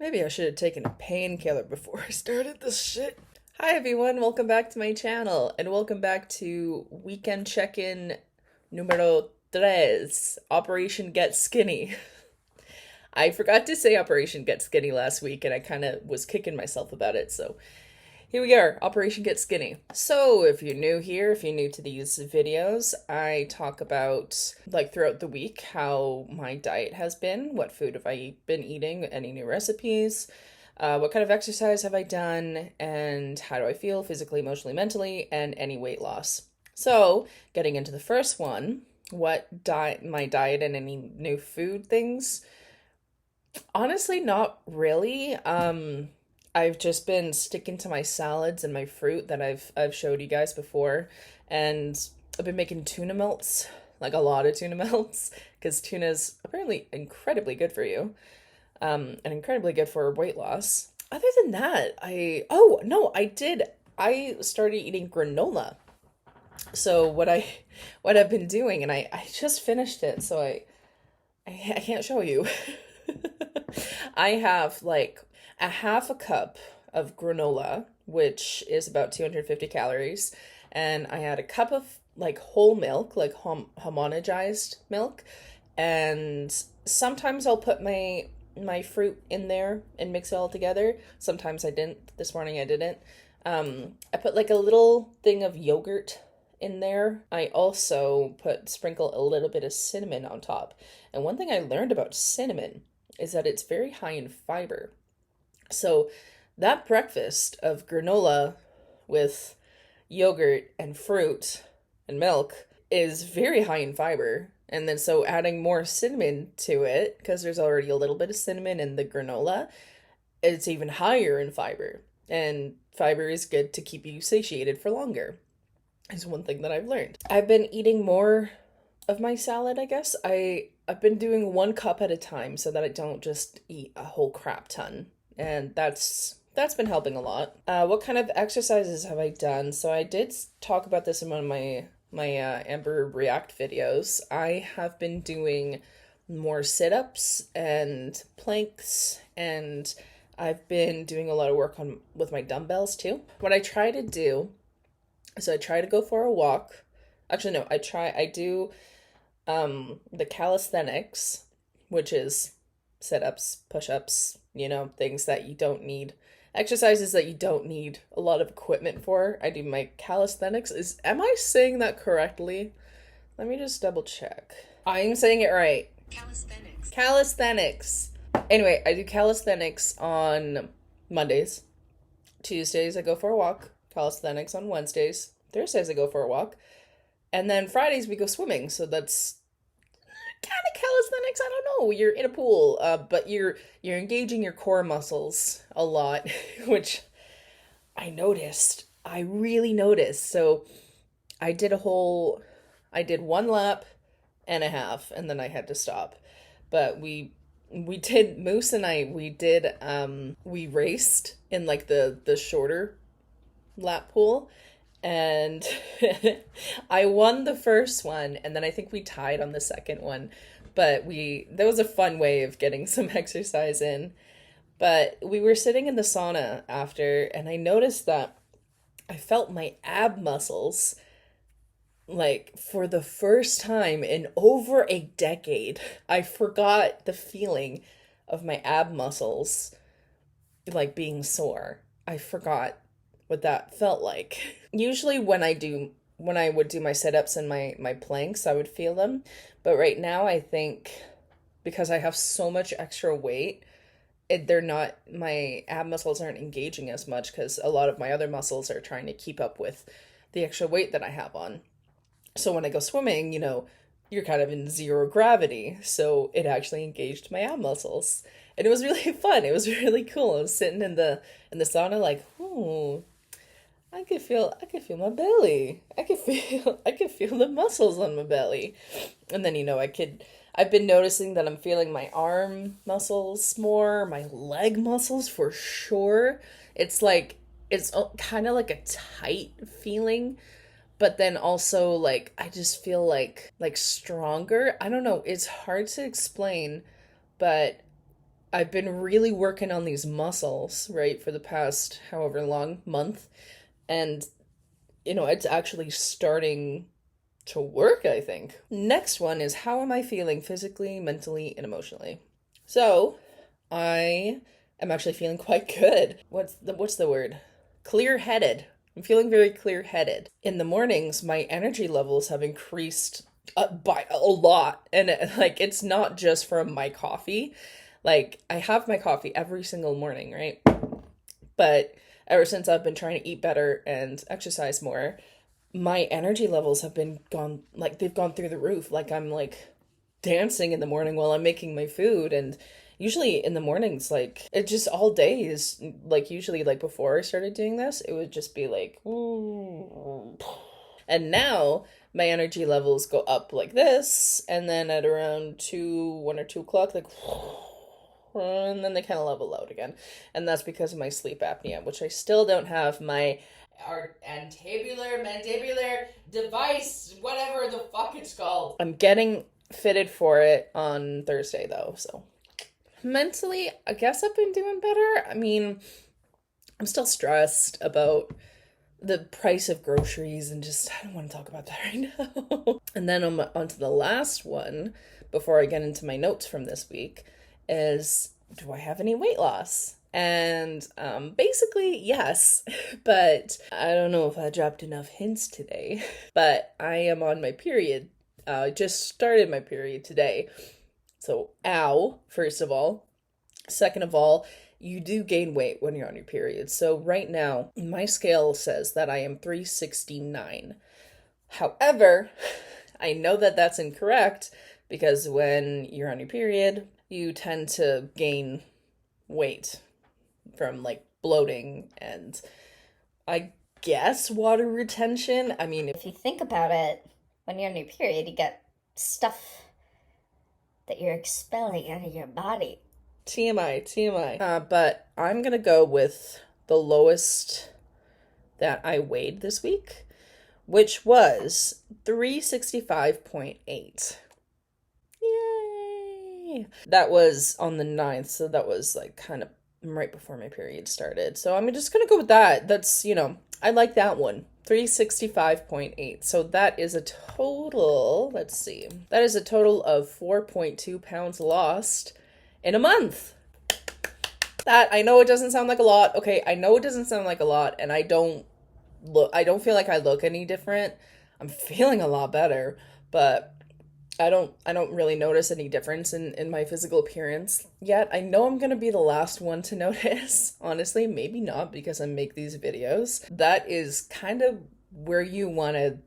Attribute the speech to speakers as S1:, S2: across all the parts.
S1: Maybe I should have taken a painkiller before I started this shit. Hi everyone, welcome back to my channel, and welcome back to weekend check-in numero tres, Operation Get Skinny. I forgot to say Operation Get Skinny last week, and I kind of was kicking myself about it, so here we are, Operation Get Skinny. So, if you're new here, if you're new to these videos, I talk about, like, throughout the week, how my diet has been, what food have I been eating, any new recipes, what kind of exercise have I done, and how do I feel physically, emotionally, mentally, and any weight loss. So, getting into the first one, my diet and any new food things. Honestly, not really. I've just been sticking to my salads and my fruit that I've showed you guys before, and I've been making tuna melts, like a lot of tuna melts, because tuna is apparently incredibly good for you, and incredibly good for weight loss. Other than that, oh no, I started eating granola. So what I've been doing, and I just finished it, so I can't show you. I have like a half a cup of granola, which is about 250 calories, and I had a cup of like whole milk, like homogenized milk, and sometimes I'll put my fruit in there and mix it all together. Sometimes I didn't. This morning I didn't. I put like a little thing of yogurt in there. I also sprinkle a little bit of cinnamon on top. And one thing I learned about cinnamon is that it's very high in fiber. So that breakfast of granola with yogurt and fruit and milk is very high in fiber. And then so adding more cinnamon to it, because there's already a little bit of cinnamon in the granola, it's even higher in fiber. And fiber is good to keep you satiated for longer, is one thing that I've learned. I've been eating more of my salad, I guess. I've been doing 1 cup at a time so that I don't just eat a whole crap ton. And that's been helping a lot. What kind of exercises have I done? So I did talk about this in one of my Amber React videos. I have been doing more sit-ups and planks, and I've been doing a lot of work with my dumbbells too. What I try to do, so I try to go for a walk. Actually, no, I do the calisthenics, which is sit-ups, push-ups, things that you don't need, exercises that you don't need a lot of equipment for. I do my calisthenics. Am I saying that correctly? Let me just double check. I'm saying it right. Calisthenics. Calisthenics. Anyway, I do calisthenics on Mondays. Tuesdays, I go for a walk. Calisthenics on Wednesdays. Thursdays, I go for a walk. And then Fridays, we go swimming. So that's kind of calisthenics. I don't know. You're in a pool, but you're engaging your core muscles a lot, which I noticed. I really noticed. So I did 1 lap and a half, and then I had to stop. But Moose and I, we raced in like the shorter lap pool, and I won the first one, and then I think we tied on the second one, but that was a fun way of getting some exercise in. But we were sitting in the sauna after, and I noticed that I felt my ab muscles, like, for the first time in over a decade. I forgot the feeling of my ab muscles, like, being sore. I forgot what that felt like. Usually when I would do my sit-ups and my planks, I would feel them. But right now, I think because I have so much extra weight, my ab muscles aren't engaging as much because a lot of my other muscles are trying to keep up with the extra weight that I have on. So when I go swimming, you're kind of in zero gravity. So it actually engaged my ab muscles. And it was really fun. It was really cool. I was sitting in the sauna like, I could feel my belly. I could feel the muscles on my belly. And then, I've been noticing that I'm feeling my arm muscles more, my leg muscles for sure. It's kind of like a tight feeling, but then also like I just feel like stronger. I don't know, it's hard to explain, but I've been really working on these muscles, right, for the past however long month. And, it's actually starting to work, I think. Next one is how am I feeling physically, mentally, and emotionally? So, I am actually feeling quite good. What's the word? Clear-headed. I'm feeling very clear-headed. In the mornings, my energy levels have increased by a lot, and it's not just from my coffee. Like, I have my coffee every single morning, right? But ever since I've been trying to eat better and exercise more, my energy levels have been gone, like they've gone through the roof. Like I'm like dancing in the morning while I'm making my food. And usually in the mornings, like it just all day is like usually like before I started doing this, it would just be like, ooh. And now my energy levels go up like this, and then at around 1 or 2 o'clock, like, and then they kind of level out again. And that's because of my sleep apnea, which I still don't have my antabular mandibular device, whatever the fuck it's called. I'm getting fitted for it on Thursday though, so mentally, I guess I've been doing better. I mean, I'm still stressed about the price of groceries and just, I don't want to talk about that right now. And then on to the last one, before I get into my notes from this week, is do I have any weight loss? And basically, yes, but I don't know if I dropped enough hints today, but I am on my period. I just started my period today. So, ow, first of all. Second of all, you do gain weight when you're on your period. So right now, my scale says that I am 369. However, I know that that's incorrect because when you're on your period, you tend to gain weight from like bloating and I guess water retention. I mean,
S2: if you think about it, when you're on your period, you get stuff that you're expelling out of your body.
S1: TMI. But I'm gonna go with the lowest that I weighed this week, which was 365.8. Yay! That was on the 9th, so that was like kind of right before my period started. So I'm just gonna go with that. That's, I like that one. 365.8. So that is a total, let's see, that is a total of 4.2 pounds lost in a month. That, I know it doesn't sound like a lot. Okay, I know it doesn't sound like a lot, and I don't feel like I look any different. I'm feeling a lot better, but I don't really notice any difference in my physical appearance yet. I know I'm gonna be the last one to notice. Honestly, maybe not because I make these videos. That is kind of where you want to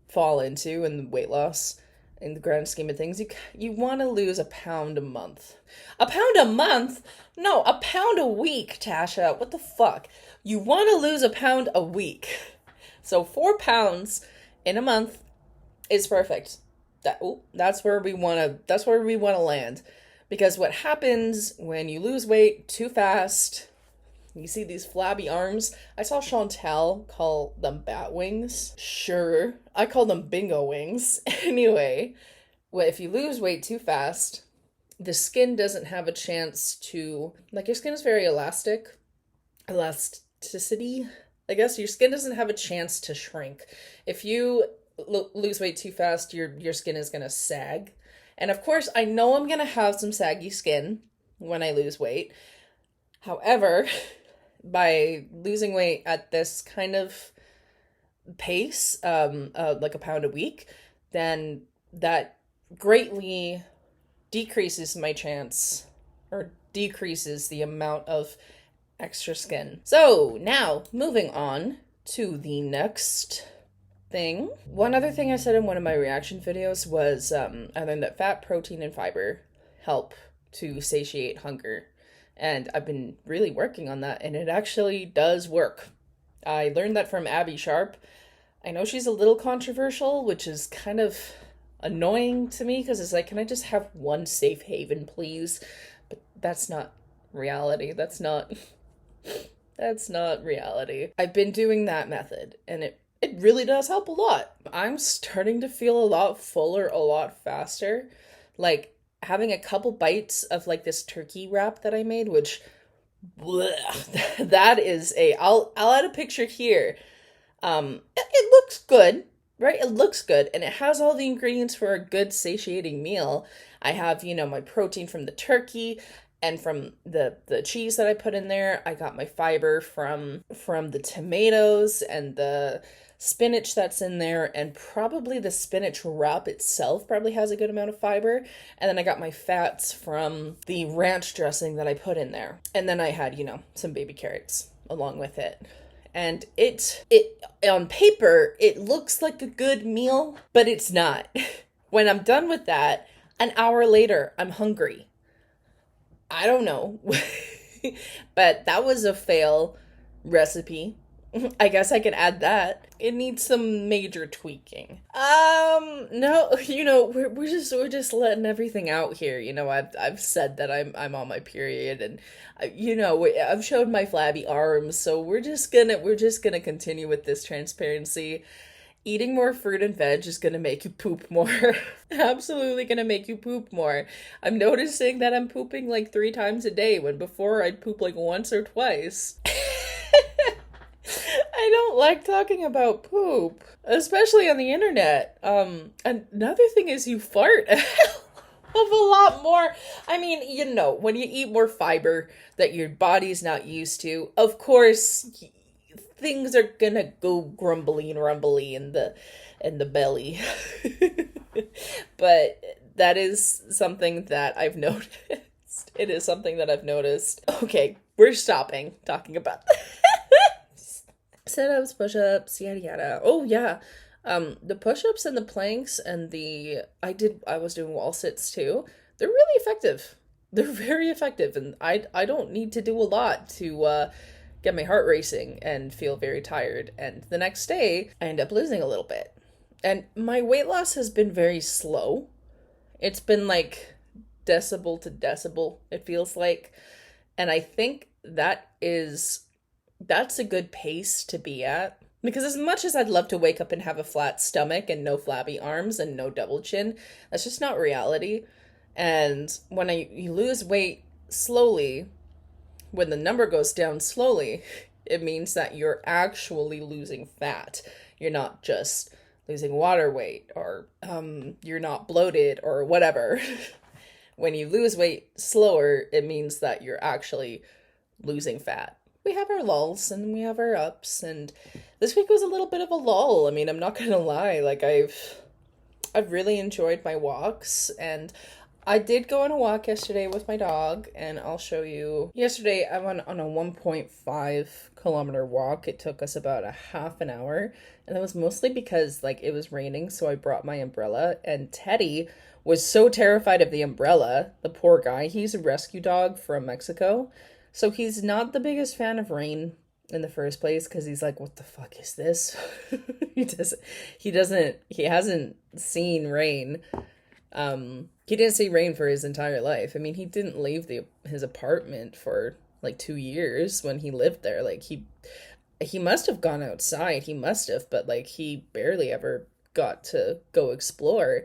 S1: fall into in weight loss. In the grand scheme of things, you want to lose a pound a month. A pound a month? No, a pound a week, Tasha. What the fuck? You want to lose a pound a week. So 4 pounds in a month is perfect. That's where we want to land. Because what happens when you lose weight too fast, you see these flabby arms. I saw Chantel call them bat wings. Sure, I call them bingo wings. Anyway, if you lose weight too fast, the skin doesn't have a chance to, like, your skin is very elasticity. I guess your skin doesn't have a chance to shrink. If you lose weight too fast, your skin is gonna sag. And of course, I know I'm gonna have some saggy skin when I lose weight. However, by losing weight at this kind of pace, like a pound a week, then that greatly decreases my chance, or decreases the amount of extra skin. So now, moving on to the next thing. One other thing I said in one of my reaction videos was I learned that fat, protein, and fiber help to satiate hunger. And I've been really working on that, and it actually does work. I learned that from Abby Sharp. I know she's a little controversial, which is kind of annoying to me, because it's like, can I just have one safe haven, please? But that's not reality. That's not reality. I've been doing that method, and it really does help a lot. I'm starting to feel a lot fuller, a lot faster. Like, having a couple bites of like this turkey wrap that I made, which bleh, that is I'll add a picture here. It looks good, right? It looks good, and it has all the ingredients for a good satiating meal. I have, my protein from the turkey and from the cheese that I put in there. I got my fiber from the tomatoes and the spinach that's in there, and probably the spinach wrap itself probably has a good amount of fiber. And then I got my fats from the ranch dressing that I put in there. And then I had, some baby carrots along with it. And it on paper, it looks like a good meal, but it's not. When I'm done with that, an hour later, I'm hungry. I don't know. But that was a fail recipe. I guess I could add that. It needs some major tweaking. No, we're just letting everything out here. I've said that I'm on my period, and I've showed my flabby arms, so we're just gonna continue with this transparency. Eating more fruit and veg is gonna make you poop more. Absolutely gonna make you poop more. I'm noticing that I'm pooping like 3 times a day when before I'd poop like once or twice. I don't like talking about poop, especially on the internet. Another thing is you fart a hell of a lot more. I mean, when you eat more fiber that your body's not used to, of course, things are gonna go grumbly and rumbly in the belly. But that is something that I've noticed. It is something that I've noticed. Okay, we're stopping talking about that. Sit-ups, push-ups, yada yada. Oh yeah. The push-ups and the planks and I was doing wall sits too. They're really effective. They're very effective, and I don't need to do a lot to get my heart racing and feel very tired. And the next day, I end up losing a little bit. And my weight loss has been very slow. It's been like decibel to decibel, it feels like. And I think that's a good pace to be at. Because as much as I'd love to wake up and have a flat stomach and no flabby arms and no double chin, that's just not reality. And when you lose weight slowly, when the number goes down slowly, it means that you're actually losing fat. You're not just losing water weight, or you're not bloated or whatever. When you lose weight slower, it means that you're actually losing fat. We have our lulls and we have our ups, and this week was a little bit of a lull. I mean, I'm not gonna lie, like I've really enjoyed my walks, and I did go on a walk yesterday with my dog, and I'll show you. Yesterday I went on a 1.5 kilometer walk. It took us about a half an hour, and that was mostly because like it was raining, so I brought my umbrella, and Teddy was so terrified of the umbrella. The poor guy, he's a rescue dog from Mexico. So he's not the biggest fan of rain in the first place, because he's like, what the fuck is this? He hasn't seen rain. He didn't see rain for his entire life. I mean, he didn't leave his apartment for like 2 years when he lived there. Like he must have gone outside. He must have, but like he barely ever got to go explore.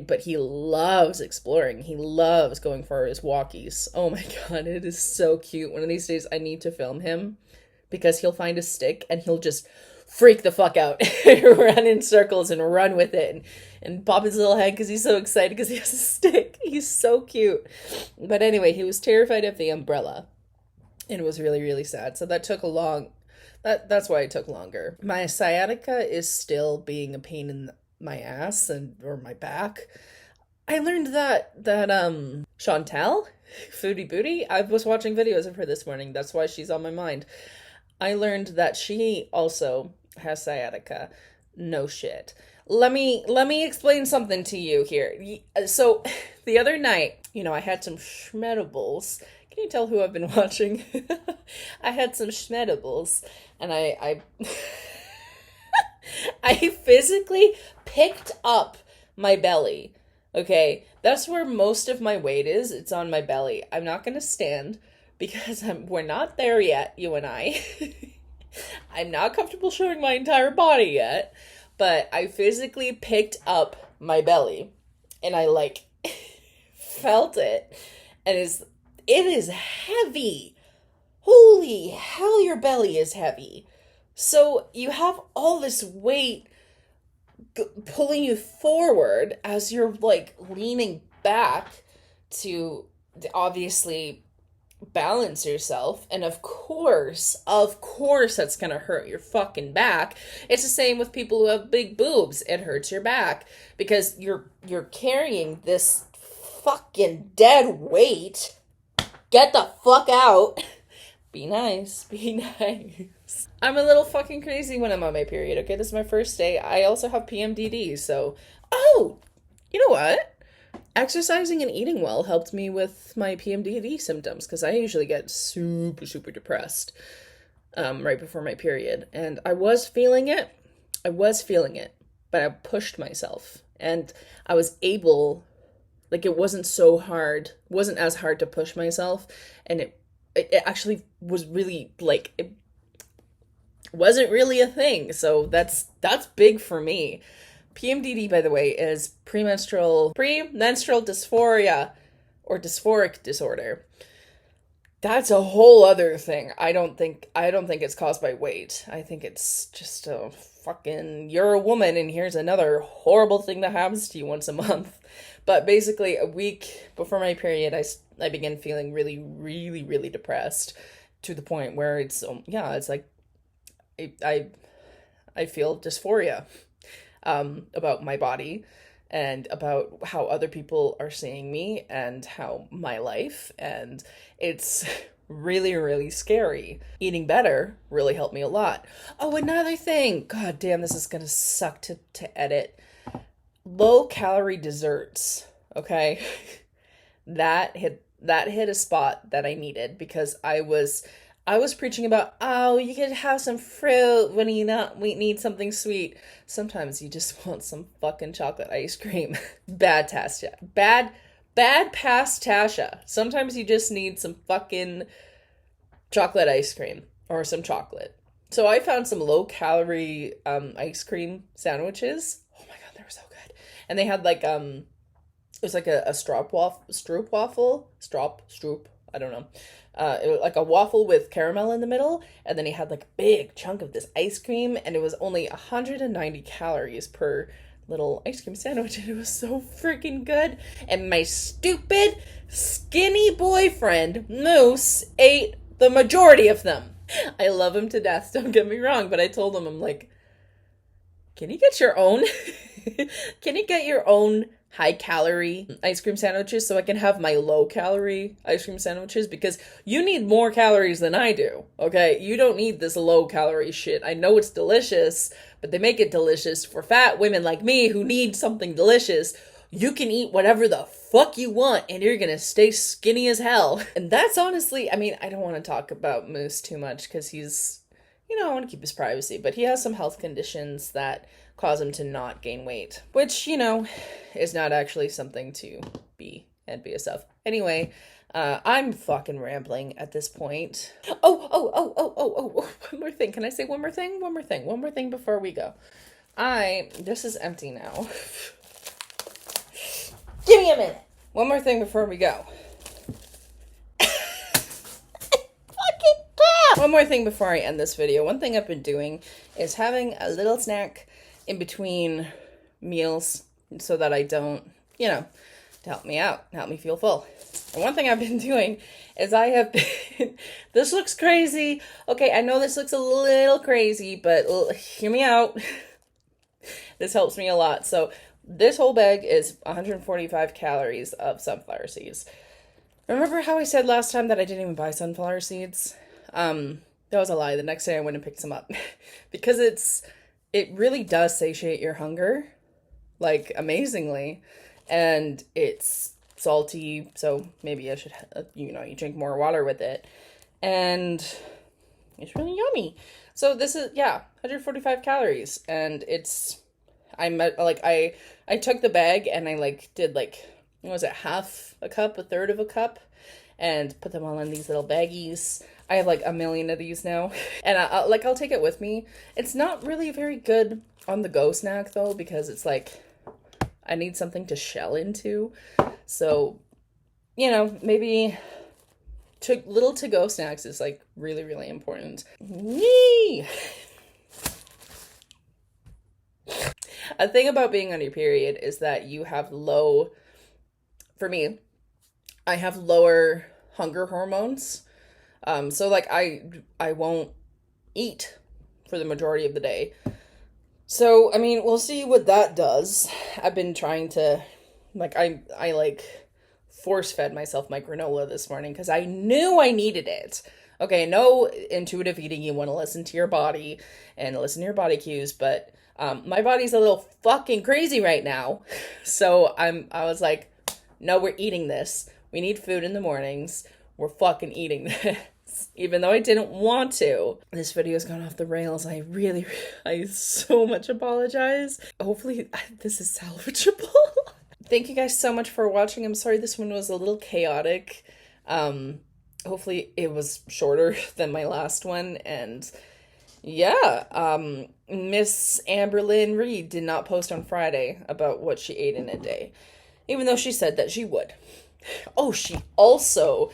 S1: But he loves exploring. He loves going for his walkies. Oh my god, it is so cute. One of these days I need to film him, because he'll find a stick and he'll just freak the fuck out, run in circles and run with it, and pop his little head because he's so excited because he has a stick. He's so cute. But anyway, he was terrified of the umbrella, and it was really, really sad. So that's why it took longer. My sciatica is still being a pain in my ass or my back. I learned that Chantel, Foodie Booty, I was watching videos of her this morning. That's why she's on my mind. I learned that she also has sciatica. No shit. Let me explain something to you here. So the other night, I had some schmedibles. Can you tell who I've been watching? I had some schmedibles, and I I physically picked up my belly. Okay, that's where most of my weight is. It's on my belly. I'm not gonna stand, because we're not there yet, you and I. I'm not comfortable showing my entire body yet, but I physically picked up my belly, and I felt it. And it is heavy. Holy hell, your belly is heavy. So you have all this weight pulling you forward as you're like leaning back to obviously balance yourself, and of course that's gonna hurt your fucking back. It's the same with people who have big boobs. It hurts your back because you're carrying this fucking dead weight. Get the fuck out. Be nice. Be nice. I'm a little fucking crazy when I'm on my period, okay? This is my first day. I also have PMDD, so... Oh! You know what? Exercising and eating well helped me with my PMDD symptoms, because I usually get super, super depressed right before my period. And I was feeling it. But I pushed myself. And I was able... Like, it wasn't so hard. It wasn't as hard to push myself. And it actually was really, like, it wasn't really a thing. So that's big for me. PMDD, by the way, is premenstrual dysphoria or dysphoric disorder. That's a whole other thing. I don't think it's caused by weight. I think it's just a fucking, you're a woman and here's another horrible thing that happens to you once a month. But basically, a week before my period, I began feeling really, really, really depressed to the point where it's like I feel dysphoria about my body and about how other people are seeing me and how my life, and it's really, really scary. Eating better really helped me a lot. Oh, another thing. God damn, this is gonna suck to edit. Low calorie desserts, okay? That hit a spot that I needed, because I was preaching about, oh, you could have some fruit when we need something sweet. Sometimes you just want some fucking chocolate ice cream. Bad past Tasha. Sometimes you just need some fucking chocolate ice cream or some chocolate. So I found some low calorie ice cream sandwiches. Oh my god, they were so good. And they had like it was like a stroop waffle, I don't know. It was like a waffle with caramel in the middle, and then he had like a big chunk of this ice cream, and it was only 190 calories per little ice cream sandwich, and it was so freaking good. And my stupid, skinny boyfriend, Moose, ate the majority of them. I love him to death, don't get me wrong, but I told him, I'm like, can you get your own? Can you get your own high calorie ice cream sandwiches so I can have my low calorie ice cream sandwiches? Because you need more calories than I do, okay? You don't need this low calorie shit. I know it's delicious, but they make it delicious for fat women like me who need something delicious. You can eat whatever the fuck you want and you're gonna stay skinny as hell. And that's honestly, I mean, I don't want to talk about Moose too much because he's, I want to keep his privacy, but he has some health conditions that cause him to not gain weight, which, is not actually something to be envious of. Anyway, I'm fucking rambling at this point. Oh, one more thing. Can I say one more thing? One more thing before we go. This is empty now. Give me a minute. One more thing before we go. One more thing before I end this video. One thing I've been doing is having a little snack in between meals so that I don't, to help me out, help me feel full. And one thing I've been doing is I have been, this looks crazy. Okay, I know this looks a little crazy, but hear me out. This helps me a lot. So this whole bag is 145 calories of sunflower seeds. Remember how I said last time that I didn't even buy sunflower seeds? That was a lie. The next day I went and picked some up because it really does satiate your hunger, like, amazingly, and it's salty, so maybe I should, you drink more water with it, and it's really yummy. So this is, 145 calories, and I took the bag and I, did, what was it, half a cup, a third of a cup, and put them all in these little baggies. I have a million of these now, and I'll take it with me. It's not really a very good on the go snack though, because it's I need something to shell into. So maybe little to-go snacks is like really, really important. Yee! A thing about being on your period is that you have for me, I have lower hunger hormones. So like I won't eat for the majority of the day. So, I mean, we'll see what that does. I've been trying to, like, I like force fed myself my granola this morning because I knew I needed it. Okay, no intuitive eating, you want to listen to your body and listen to your body cues, but my body's a little fucking crazy right now. So I was like, no, we're eating this. We need food in the mornings. We're fucking eating this. Even though I didn't want to. This video's gone off the rails. I so much apologize. Hopefully this is salvageable. Thank you guys so much for watching. I'm sorry this one was a little chaotic. Hopefully it was shorter than my last one. And yeah, Miss Amberlynn Reed did not post on Friday about what she ate in a day, even though she said that she would. Oh, she also,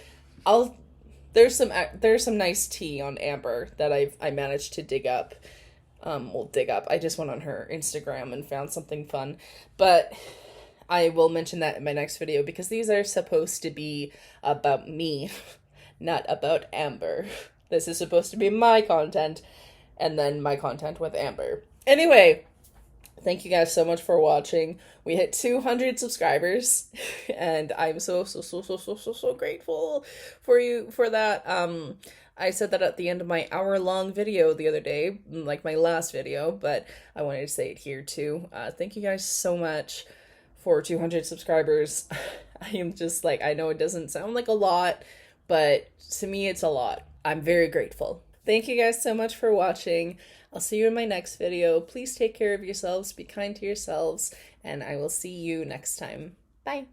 S1: there's some nice tea on Amber that I managed to dig up. Dig up. I just went on her Instagram and found something fun, but I will mention that in my next video because these are supposed to be about me, not about Amber. This is supposed to be my content, and then my content with Amber. Anyway, thank you guys so much for watching. We hit 200 subscribers, and I'm so grateful for you for that. I said that at the end of my hour-long video the other day, like my last video, but I wanted to say it here too. Thank you guys so much for 200 subscribers. I am just like, I know it doesn't sound like a lot, but to me it's a lot. I'm very grateful. Thank you guys so much for watching. I'll see you in my next video. Please take care of yourselves, be kind to yourselves, and I will see you next time. Bye.